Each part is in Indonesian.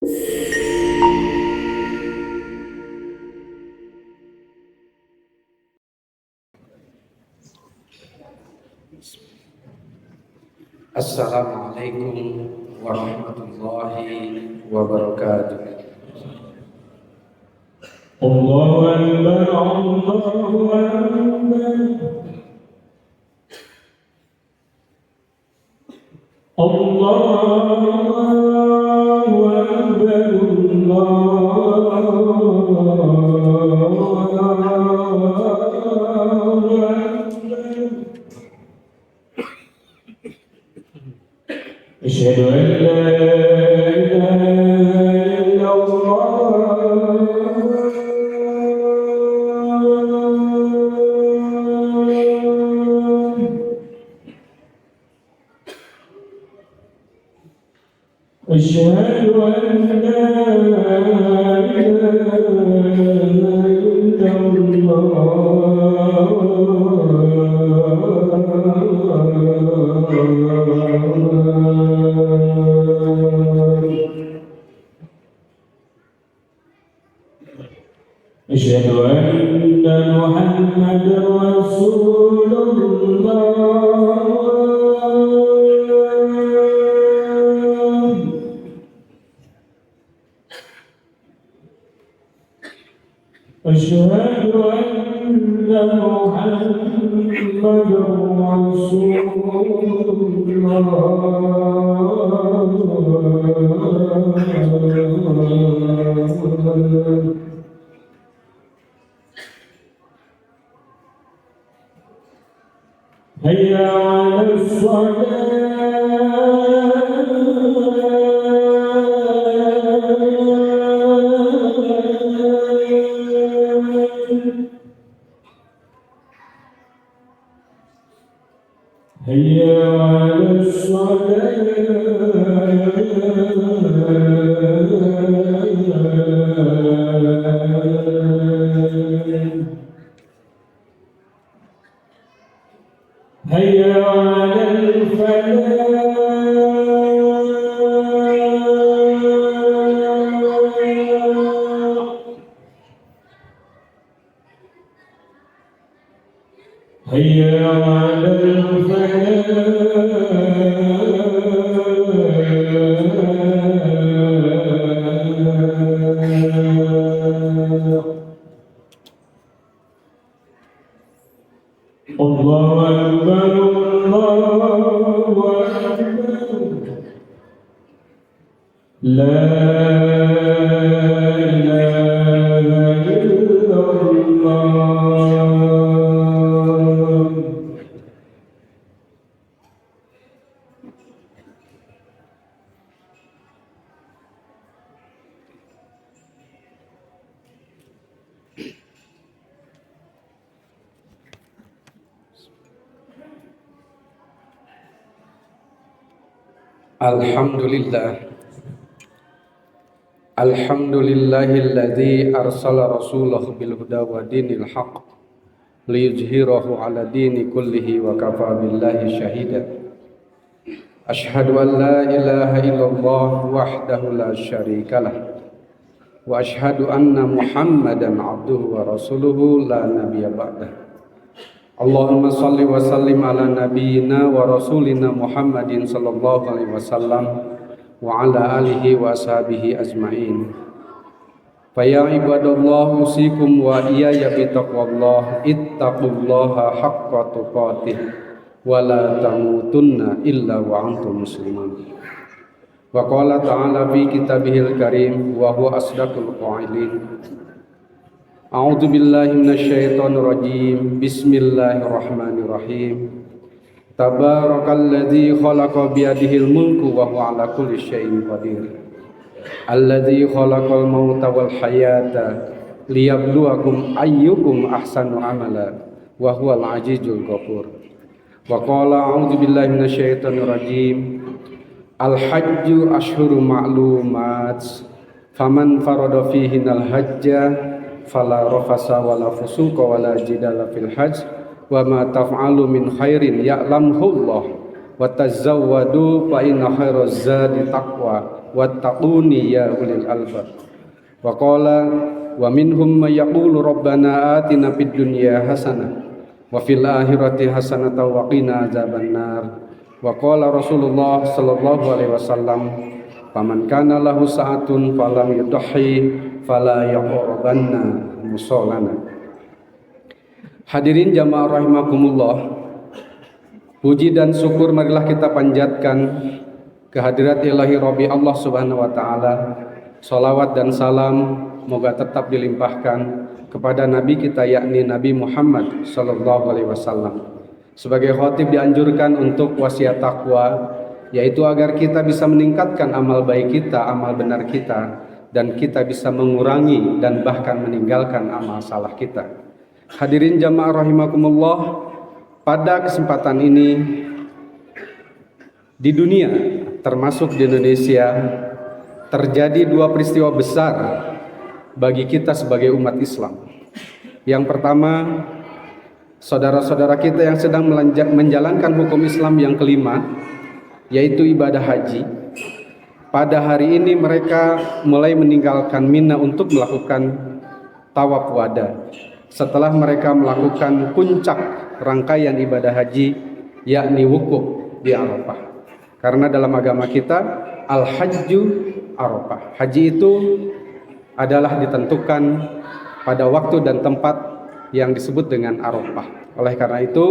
Assalamualaikum warahmatullahi wabarakatuh. Allahu Akbar, Allahu Akbar. Allahu Akbar, Allahu Akbar. Asyhadu an la ilaha illallah. Asyhadu an la ilaha illallah. Asyhadu anna Muhammadar Rasulullah. Asyhadu anna Muhammadar Rasulullah. Hayya 'alas salat. Hayya 'alas salat. Hayya 'alal falah. Hayya 'alal falah. Allahu Akbar, Allahu Akbar. La ilaha illallah. Alhamdulillahilladzi arsala rasulahu bil huda wa dinil haqq liyuzhirahu ala dini kullihi wa kafa billahi syahida. Ashhadu an la ilaha illallah wahdahu la syarikalah wa ashhadu anna Muhammadan abduhu wa rasuluhu la nabiyya ba'dah. Allahumma salli wa sallim ala nabiyyina wa rasulina Muhammadin sallallahu alaihi wasallam wa ala alihi wa ashabihi ajma'in. Fa ya ibadallah usikum wa iyaya bi taqwallah ittaqullaha haqqa tuqatih wa la tamutunna illa wa antum muslimun. Wa qala ta'ala fi kitabihil karim wa huwa asdaqul qailin. A'udzu billahi minasyaitonir rajim. Bismillahirrahmanirrahim. Tabarakalladzi khalaqa biyadihil mulku wa huwa ala kulli syai'in qadir. Alladzi khalaqal mauta wal hayata liyabluwakum ayyukum ahsanu amala wa huwal azizul ghafur. Wa qala a'udzu billahi minasyaitonir rajim. Al-hajju asyhurun ma'lumat. Faman farada fihinal hajja fala rafasa wala fusuqa wala jidala fil hajj wa ma taf'alu min khairin ya'lamhu Allah wa tazawwadu fa inna khairaz zadi taqwa wattaquni ya ulil albab. Wa qala wa minhum may yaqulu rabbana atina fid dunya hasanah wa fil akhirati hasanatan wa qina adzabannar. Wa qala Rasulullah sallallahu alaihi wasallam faman kana lahu sa'atun falam yudhi fala yaqrabanna musallana. Hadirin jamaah rahimakumullah, puji dan syukur marilah kita panjatkan kehadirat ilahi Rabbi Allah Subhanahu wa taala. Salawat dan salam moga tetap dilimpahkan kepada nabi kita yakni Nabi Muhammad sallallahu alaihi wasallam. Sebagai khatib dianjurkan untuk wasiat takwa, yaitu agar kita bisa meningkatkan amal baik kita, amal benar kita, dan kita bisa mengurangi dan bahkan meninggalkan amal salah kita. Hadirin jamaah rahimakumullah, pada kesempatan ini di dunia termasuk di Indonesia terjadi dua peristiwa besar bagi kita sebagai umat Islam. Yang pertama, saudara-saudara kita yang sedang menjalankan hukum Islam yang kelima, yaitu ibadah haji. Pada hari ini mereka mulai meninggalkan Mina untuk melakukan tawaf wada. Setelah mereka melakukan puncak rangkaian ibadah haji, yakni wukuf di Arafah. Karena dalam agama kita al-hajju Arafah. Haji itu adalah ditentukan pada waktu dan tempat yang disebut dengan Arafah. Oleh karena itu,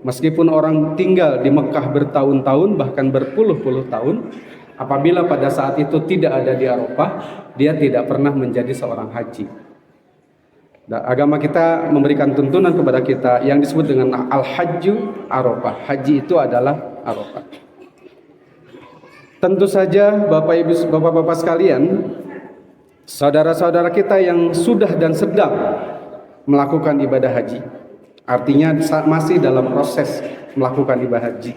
meskipun orang tinggal di Mekah bertahun-tahun bahkan berpuluh-puluh tahun, apabila pada saat itu tidak ada di Arafah, dia tidak pernah menjadi seorang haji. Dan agama kita memberikan tuntunan kepada kita yang disebut dengan al-hajju Arafah. Haji itu adalah Arafah. Tentu saja Bapak Ibu, Bapak-bapak sekalian, saudara-saudara kita yang sudah dan sedang melakukan ibadah haji, artinya masih dalam proses melakukan ibadah haji,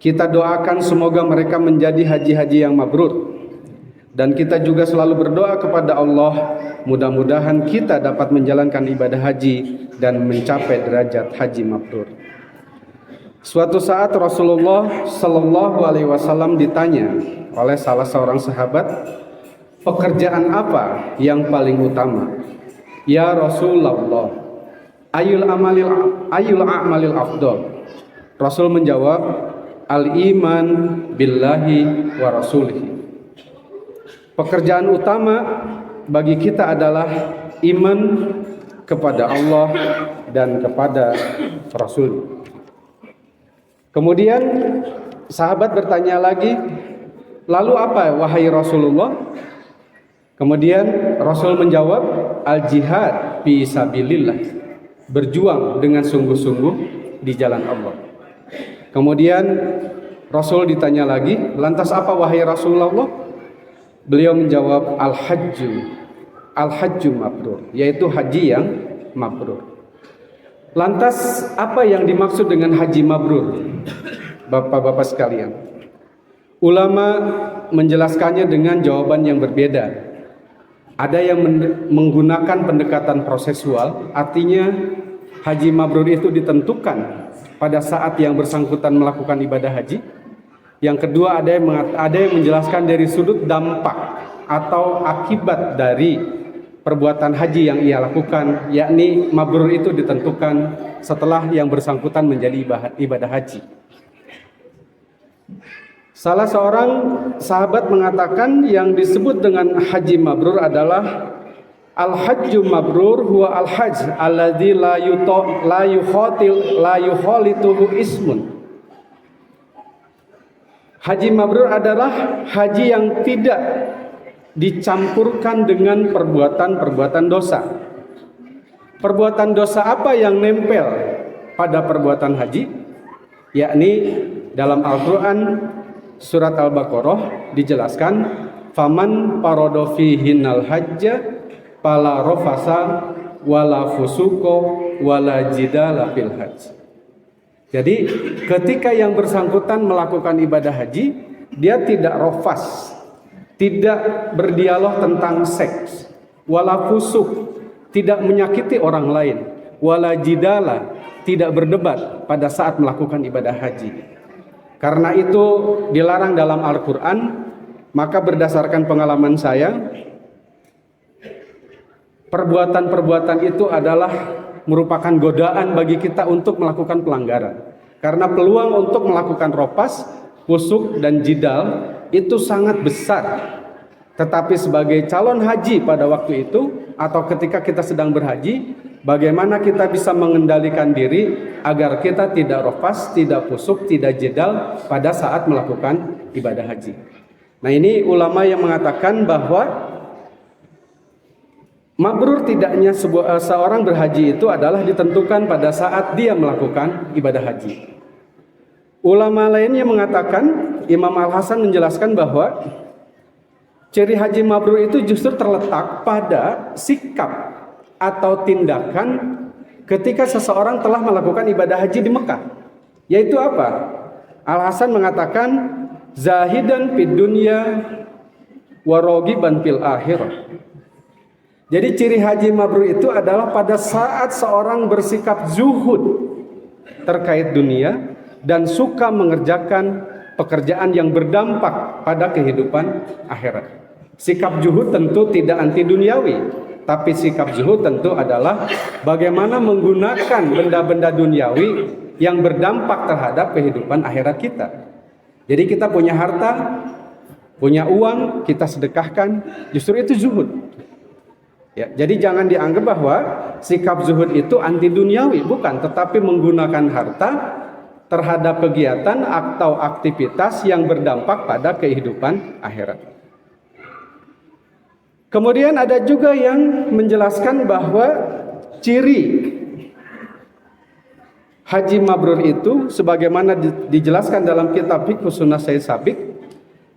kita doakan semoga mereka menjadi haji-haji yang mabrur. Dan kita juga selalu berdoa kepada Allah, mudah-mudahan kita dapat menjalankan ibadah haji dan mencapai derajat haji mabrur. Suatu saat Rasulullah Sallallahu Alaihi Wasallam ditanya oleh salah seorang sahabat, pekerjaan apa yang paling utama? Ya Rasulullah, ayul a'malil afdal? Rasul menjawab, al-iman billahi wa rasulihi. Pekerjaan utama bagi kita adalah iman kepada Allah dan kepada Rasul. Kemudian sahabat bertanya lagi, lalu apa wahai Rasulullah? Kemudian Rasul menjawab, al-jihad fi sabilillah, berjuang dengan sungguh-sungguh di jalan Allah. Kemudian Rasul ditanya lagi, lantas apa wahai Rasulullah? Beliau menjawab, al-hajju mabrur, yaitu haji yang mabrur. Lantas apa yang dimaksud dengan haji mabrur? Bapak-bapak sekalian, ulama menjelaskannya dengan jawaban yang berbeda. Ada yang menggunakan pendekatan prosesual, artinya haji mabrur itu ditentukan pada saat yang bersangkutan melakukan ibadah haji. Yang kedua, ada yang menjelaskan dari sudut dampak atau akibat dari perbuatan haji yang ia lakukan, yakni mabrur itu ditentukan setelah yang bersangkutan menjadi ibadah haji. Salah seorang sahabat mengatakan yang disebut dengan haji mabrur adalah al-hajju mabrur huwa al-hajj alladzi la yukhalituhu ismun. Haji mabrur adalah haji yang tidak dicampurkan dengan perbuatan-perbuatan dosa. Perbuatan dosa apa yang nempel pada perbuatan haji? Yakni dalam Al-Quran surat Al-Baqarah dijelaskan, faman parodo fihinnal hajja fala rafasa wala fusuko wala jidala fil hajj. Jadi ketika yang bersangkutan melakukan ibadah haji, dia tidak rafas, tidak berdialog tentang seks, wala fusuk, tidak menyakiti orang lain, wala jidala, tidak berdebat pada saat melakukan ibadah haji. Karena itu dilarang dalam Al-Quran. Maka berdasarkan pengalaman saya, perbuatan-perbuatan itu adalah merupakan godaan bagi kita untuk melakukan pelanggaran. Karena peluang untuk melakukan ropas, fusuk, dan jidal itu sangat besar. Tetapi sebagai calon haji pada waktu itu atau ketika kita sedang berhaji, bagaimana kita bisa mengendalikan diri agar kita tidak ropas, tidak fusuk, tidak jidal pada saat melakukan ibadah haji. Nah, ini ulama yang mengatakan bahwa mabrur tidaknya seorang berhaji itu adalah ditentukan pada saat dia melakukan ibadah haji. Ulama lainnya mengatakan, Imam Al-Hasan menjelaskan bahwa ciri haji mabrur itu justru terletak pada sikap atau tindakan ketika seseorang telah melakukan ibadah haji di Mekah. Yaitu apa? Al-Hasan mengatakan, zahidan fid dunya wa ragiban fil akhirah. Jadi ciri haji mabrur itu adalah pada saat seorang bersikap zuhud terkait dunia dan suka mengerjakan pekerjaan yang berdampak pada kehidupan akhirat. Sikap zuhud tentu tidak anti duniawi, tapi sikap zuhud tentu adalah bagaimana menggunakan benda-benda duniawi yang berdampak terhadap kehidupan akhirat kita. Jadi kita punya harta, punya uang, kita sedekahkan, justru itu zuhud. Ya, jadi jangan dianggap bahwa sikap zuhud itu anti duniawi, bukan, tetapi menggunakan harta terhadap kegiatan atau aktivitas yang berdampak pada kehidupan akhirat. Kemudian ada juga yang menjelaskan bahwa ciri haji mabrur itu sebagaimana dijelaskan dalam kitab Fiqh Sunnah Sayyid Sabiq,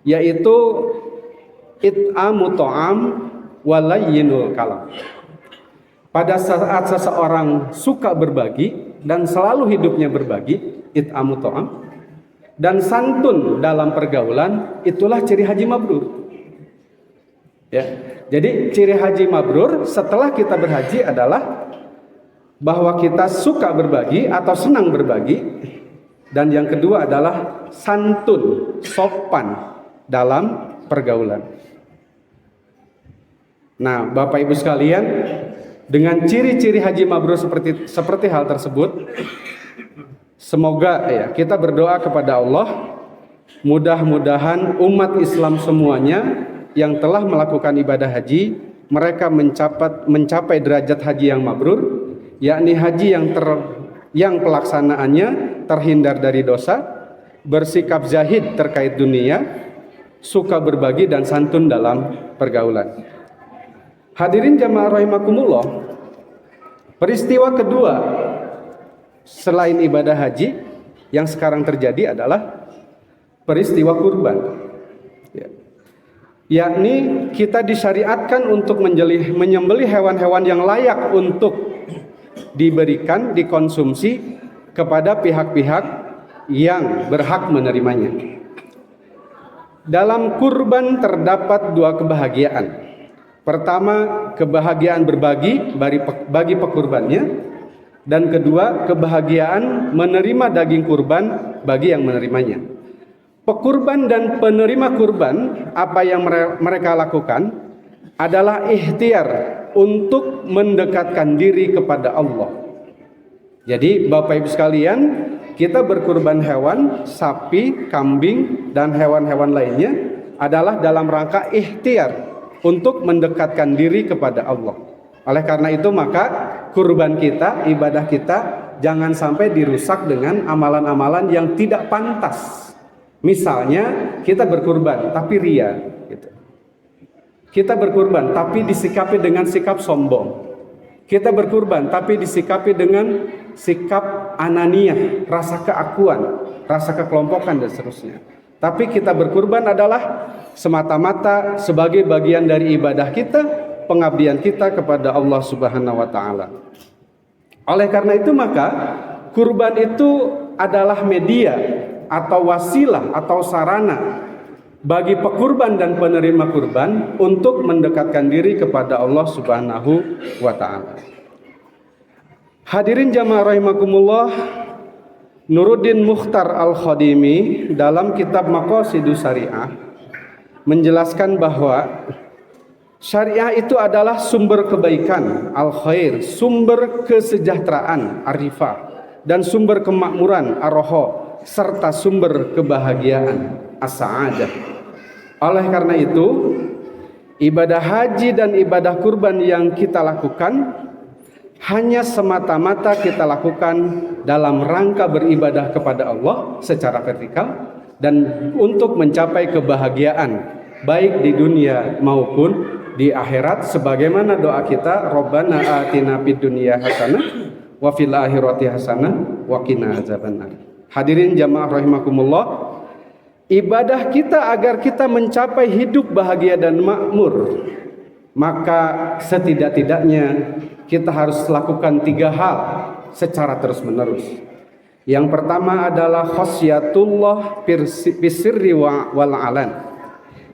yaitu it'amu ta'am walayyinul kalam. Pada saat seseorang suka berbagi dan selalu hidupnya berbagi, it'amu ta'am, dan santun dalam pergaulan, itulah ciri haji mabrur. Ya. Jadi ciri haji mabrur setelah kita berhaji adalah bahwa kita suka berbagi atau senang berbagi, dan yang kedua adalah santun, sopan dalam pergaulan. Nah, Bapak Ibu sekalian, dengan ciri-ciri haji mabrur seperti hal tersebut, semoga ya kita berdoa kepada Allah, mudah-mudahan umat Islam semuanya yang telah melakukan ibadah haji, mereka mencapai derajat haji yang mabrur, yakni haji yang pelaksanaannya terhindar dari dosa, bersikap zahid terkait dunia, suka berbagi dan santun dalam pergaulan. Hadirin jamaah rahimakumullah, peristiwa kedua selain ibadah haji yang sekarang terjadi adalah peristiwa kurban. Yakni kita disyariatkan untuk menyembelih hewan-hewan yang layak untuk diberikan, dikonsumsi kepada pihak-pihak yang berhak menerimanya. Dalam kurban terdapat dua kebahagiaan. Pertama, kebahagiaan berbagi bagi pekurbannya, dan kedua, kebahagiaan menerima daging kurban bagi yang menerimanya. Pekurban dan penerima kurban, apa yang mereka lakukan adalah ikhtiar untuk mendekatkan diri kepada Allah. Jadi Bapak Ibu sekalian, kita berkurban hewan, sapi, kambing, dan hewan-hewan lainnya adalah dalam rangka ikhtiar untuk mendekatkan diri kepada Allah. Oleh karena itu maka kurban kita, ibadah kita jangan sampai dirusak dengan amalan-amalan yang tidak pantas. Misalnya kita berkurban tapi ria gitu. Kita berkurban tapi disikapi dengan sikap sombong. Kita berkurban tapi disikapi dengan sikap ananiyah, rasa keakuan, rasa kekelompokan dan seterusnya. Tapi kita berkurban adalah semata-mata sebagai bagian dari ibadah kita, pengabdian kita kepada Allah Subhanahu wa taala. Oleh karena itu maka kurban itu adalah media atau wasilah atau sarana bagi pekurban dan penerima kurban untuk mendekatkan diri kepada Allah Subhanahu wa taala. Hadirin jamaah rahimakumullah, Nuruddin Mukhtar Al-Khadimi dalam kitab Maqasidus Syariah menjelaskan bahwa syariah itu adalah sumber kebaikan, al-khair, sumber kesejahteraan, arifah, dan sumber kemakmuran, ar-raha, serta sumber kebahagiaan, as-sa'adah. Oleh karena itu, ibadah haji dan ibadah kurban yang kita lakukan hanya semata-mata kita lakukan dalam rangka beribadah kepada Allah secara vertikal dan untuk mencapai kebahagiaan baik di dunia maupun di akhirat, sebagaimana doa kita, Rabbana atina fid dunya hasanah wa fil akhirati hasanah wa qina azabannar. Hadirin jamaah rahimakumullah, ibadah kita agar kita mencapai hidup bahagia dan makmur, maka setidak-tidaknya kita harus lakukan 3 hal secara terus-menerus. Yang pertama adalah khasyatullah fisirri wal alan,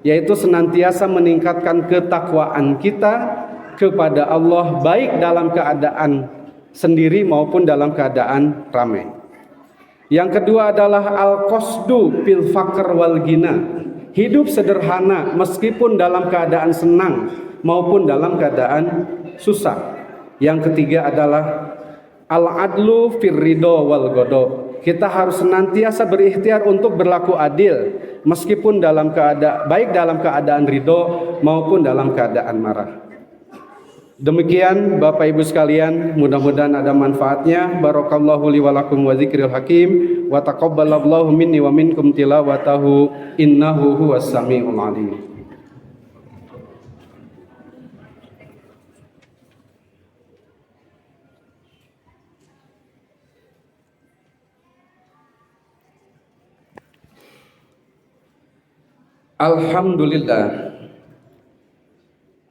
yaitu senantiasa meningkatkan ketakwaan kita kepada Allah baik dalam keadaan sendiri maupun dalam keadaan ramai. Yang kedua adalah al-qasdu fil faqr wal ghina, hidup sederhana meskipun dalam keadaan senang maupun dalam keadaan susah. Yang ketiga adalah al-adlu fir ridho wal ghadab, kita harus senantiasa berikhtiar untuk berlaku adil meskipun baik dalam keadaan ridho maupun dalam keadaan marah. Demikian Bapak Ibu sekalian, mudah-mudahan ada manfaatnya. Barakallahu li wa lakum wa dzikril hakim wa taqabbalallahu minni wa minkum tilawatahu innahu huwas samiul alim.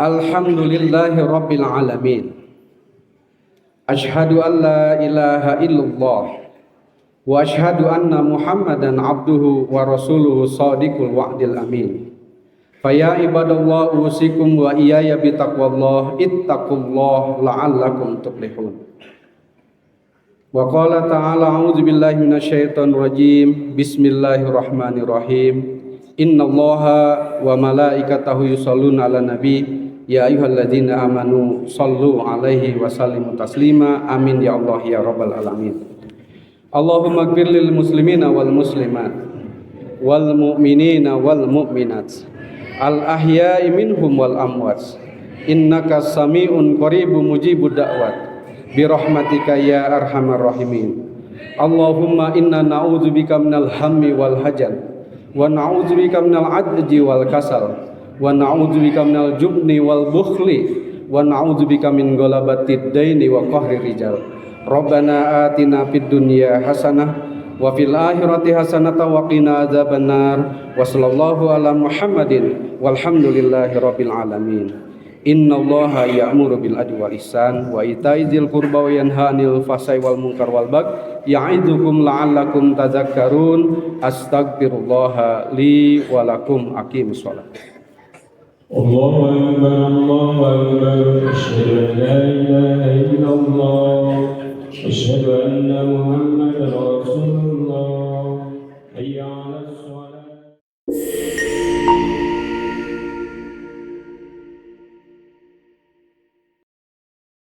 Alhamdulillahi rabbil alamin. Ashhadu an la ilaha illallah wa ashhadu anna Muhammadan abduhu wa rasuluhu shadiqul wa'dil amin. Faya ibadallah usikum wa iyaya bitaqwallah ittaqullah la'allakum tuflihun. Wa qala ta'ala a'udzu billahi minasyaitonir rajim. Bismillahirrahmanirrahim. Innallaha wa malaikatahu yusholluna 'alan nabi ya ayyuhalladzina amanu shallu 'alaihi wa sallimu taslima. Amin ya Allah ya rabbal alamin. Allahumma ighfir lil muslimina wal muslimat wal mu'minina wal mu'minat al ahya'i minhum wal amwat innaka sami'un qaribun mujibud da'wat bi rahmatika ya arhamar rahimin. Allahumma inna na'udzubika minal hammi wal hajan wa na'udzubika minal adji wal kasal wa na'udzubika minal jubni wal bukhli wa na'udzubika min ghalabatid daini wa qahri rijal. Rabbana atina fid dunya hasanah wa fil akhirati hasanah wa qina adzabannar. Wa sallallahu ala Muhammadin walhamdulillahi rabbil alamin. Innallaha ya'muru bil adli wal ihsan wa ita'i dzil qurba wa yanha 'anil fahsya'i wal munkar wal baghi ya'idzukum la'allakum tadhakkarun. Astaghfirullaha li wa lakum. Aqimus shalah. Allahu akbar, Allahu akbar. Asyhadu an la ilaha illallah, asyhadu anna Muhammadan